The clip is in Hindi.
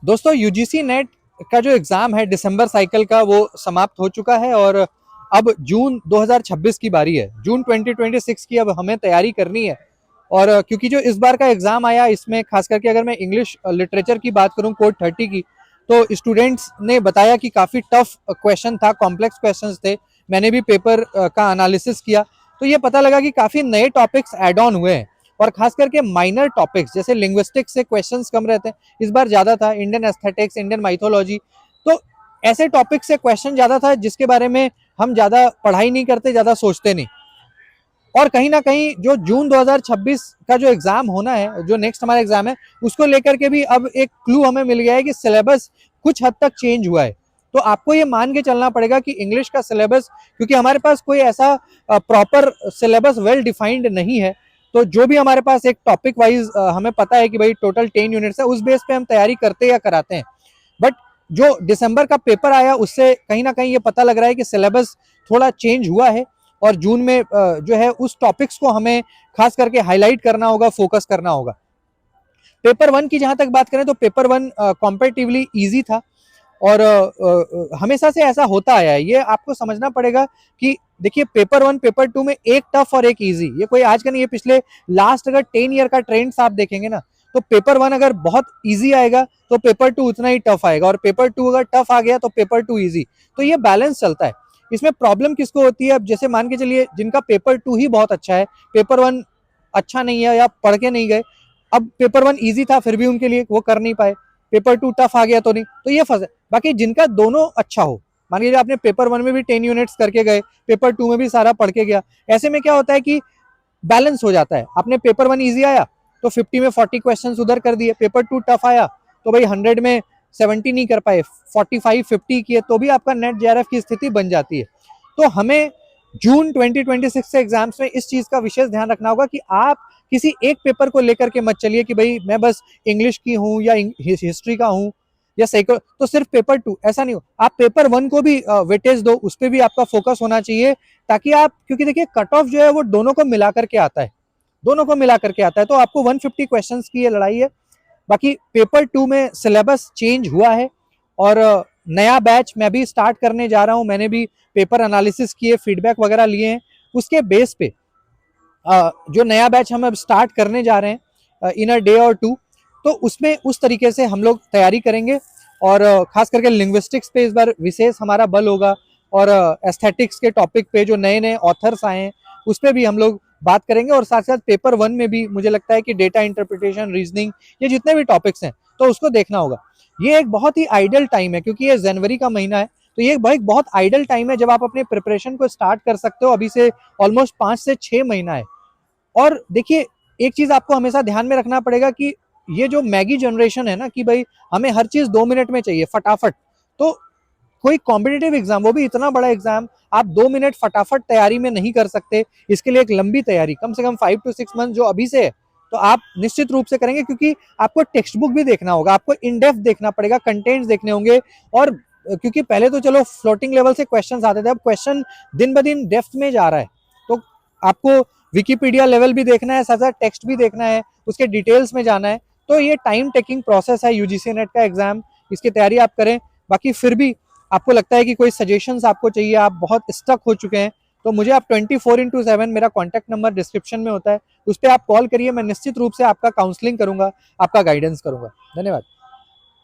दोस्तों यूजीसी नेट का जो एग्जाम है दिसंबर साइकिल का वो समाप्त हो चुका है और अब जून 2026 की बारी है। जून 2026 की अब हमें तैयारी करनी है। और क्योंकि जो इस बार का एग्जाम आया इसमें खास करके अगर मैं इंग्लिश लिटरेचर की बात करूं कोड 30 की, तो स्टूडेंट्स ने बताया कि काफ़ी टफ क्वेश्चन था, कॉम्प्लेक्स क्वेश्चंस थे। मैंने भी पेपर का एनालिसिस किया तो ये पता लगा कि काफ़ी नए टॉपिक्स ऐड ऑन हुए हैं और खास करके माइनर टॉपिक्स जैसे लिंग्विस्टिक्स से क्वेश्चंस कम रहते हैं, इस बार ज़्यादा था। इंडियन एस्थेटिक्स, इंडियन माइथोलॉजी, तो ऐसे टॉपिक से क्वेश्चन ज़्यादा था जिसके बारे में हम ज़्यादा पढ़ाई नहीं करते, ज़्यादा सोचते नहीं। और कहीं ना कहीं जो जून 2026 का जो एग्जाम होना है, जो नेक्स्ट हमारा एग्जाम है, उसको लेकर के भी अब एक क्लू हमें मिल गया है कि सिलेबस कुछ हद तक चेंज हुआ है। तो आपको ये मान के चलना पड़ेगा कि इंग्लिश का सिलेबस, क्योंकि हमारे पास कोई ऐसा प्रॉपर सिलेबस वेल डिफाइंड नहीं है, तो जो भी हमारे पास एक टॉपिक वाइज हमें पता है कि भाई टोटल 10 यूनिट्स है, उस बेस पे हम तैयारी करते या कराते हैं। बट जो दिसंबर का पेपर आया उससे कहीं ना कहीं ये पता लग रहा है कि सिलेबस थोड़ा चेंज हुआ है और जून में जो है उस टॉपिक्स को हमें खास करके हाईलाइट करना होगा, फोकस करना होगा। पेपर वन की जहां तक बात करें तो पेपर वन कॉम्पेरेटिवली ईजी था और हमेशा से ऐसा होता आया है। ये आपको समझना पड़ेगा कि देखिए पेपर वन पेपर टू में एक टफ और एक इजी, ये कोई आज का नहीं है। पिछले लास्ट अगर 10 ईयर का ट्रेंड्स आप देखेंगे ना, तो पेपर वन अगर बहुत इजी आएगा तो पेपर टू उतना ही टफ आएगा, और पेपर टू अगर टफ आ गया तो पेपर टू इजी। तो ये बैलेंस चलता है। इसमें प्रॉब्लम किसको होती है? अब जैसे मान के चलिए जिनका पेपर टू ही बहुत अच्छा है, पेपर वन अच्छा नहीं है या पढ़ के नहीं गए, अब पेपर वन ईजी था फिर भी उनके लिए वो कर नहीं पाए, पेपर टू टफ आ गया तो नहीं, तो ये फंसे। बाकी जिनका दोनों अच्छा हो, मान लीजिए आपने पेपर वन में भी 10 यूनिट्स करके गए, पेपर टू में भी सारा पढ़ के गया, ऐसे में क्या होता है कि बैलेंस हो जाता है। आपने पेपर वन ईजी आया तो 50 में 40 क्वेश्चन उधर कर दिए, पेपर टू टफ आया तो भाई 100 में 70 नहीं कर पाए, 45-50 किए तो भी आपका नेट जेआरएफ की स्थिति बन जाती है। तो हमें जून 2026 से एग्जाम्स में इस चीज का विशेष ध्यान रखना होगा कि आप किसी एक पेपर को लेकर के मत चलिए कि भाई मैं बस इंग्लिश की हूं या हिस्ट्री का हूं या साइको, तो सिर्फ पेपर टू, ऐसा नहीं हो। आप पेपर वन को भी वेटेज दो, उस पर भी आपका फोकस होना चाहिए, ताकि आप, क्योंकि देखिए कट ऑफ जो है वो दोनों को मिला करके आता है, दोनों को मिला करके आता है। तो आपको 150 क्वेश्चंस की ये लड़ाई है। बाकी पेपर टू में सिलेबस चेंज हुआ है और नया बैच मैं भी स्टार्ट करने जा रहा हूं। मैंने भी पेपर एनालिसिस किए, फीडबैक वगैरह लिए हैं, उसके बेस पे जो नया बैच हम अब स्टार्ट करने जा रहे हैं इन अ डे और टू, तो उसमें उस तरीके से हम लोग तैयारी करेंगे। और खास करके लिंग्विस्टिक्स पे इस बार विशेष हमारा बल होगा, और एस्थेटिक्स के टॉपिक पे जो नए नए ऑथर्स आए हैं उस पर भी हम लोग बात करेंगे। और साथ साथ पेपर वन में भी मुझे लगता है कि डेटा इंटरप्रिटेशन, रीजनिंग, ये जितने भी टॉपिक्स हैं तो उसको देखना होगा। ये एक बहुत ही आइडल टाइम है क्योंकि ये जनवरी का महीना है, तो ये एक बहुत आइडल टाइम है जब आप अपने प्रिपरेशन को स्टार्ट कर सकते हो। अभी से ऑलमोस्ट 5 से 6 महीना है। और देखिए एक चीज आपको हमेशा ध्यान में रखना पड़ेगा कि ये जो मैगी जनरेशन है ना, कि भाई हमें हर चीज 2 मिनट में चाहिए फटाफट, तो कोई कॉम्पिटेटिव एग्जाम, वो भी इतना बड़ा एग्जाम, आप 2 मिनट फटाफट तैयारी में नहीं कर सकते। इसके लिए एक लंबी तैयारी, कम से कम 5 to 6 मंथ जो अभी से है, तो आप निश्चित रूप से करेंगे, क्योंकि आपको टेक्स्ट बुक भी देखना होगा, आपको इन डेप्थ देखना पड़ेगा, कंटेंट्स देखने होंगे। और क्योंकि पहले तो चलो फ्लोटिंग लेवल से क्वेश्चन आते थे, अब क्वेश्चन दिन ब दिन डेप्थ में जा रहा है, तो आपको विकिपीडिया लेवल भी देखना है, साथ साथ टेक्स्ट भी देखना है, उसके डिटेल्स में जाना है। तो ये टाइम टेकिंग प्रोसेस है यूजीसी नेट का एग्जाम, इसकी तैयारी आप करें। बाकी फिर भी आपको लगता है कि कोई सजेशंस आपको चाहिए, आप बहुत स्टक हो चुके हैं, तो मुझे आप 24/7, मेरा कॉन्टैक्ट नंबर डिस्क्रिप्शन में होता है, उस पर आप कॉल करिए। मैं निश्चित रूप से आपका काउंसलिंग करूंगा, आपका गाइडेंस करूंगा। धन्यवाद।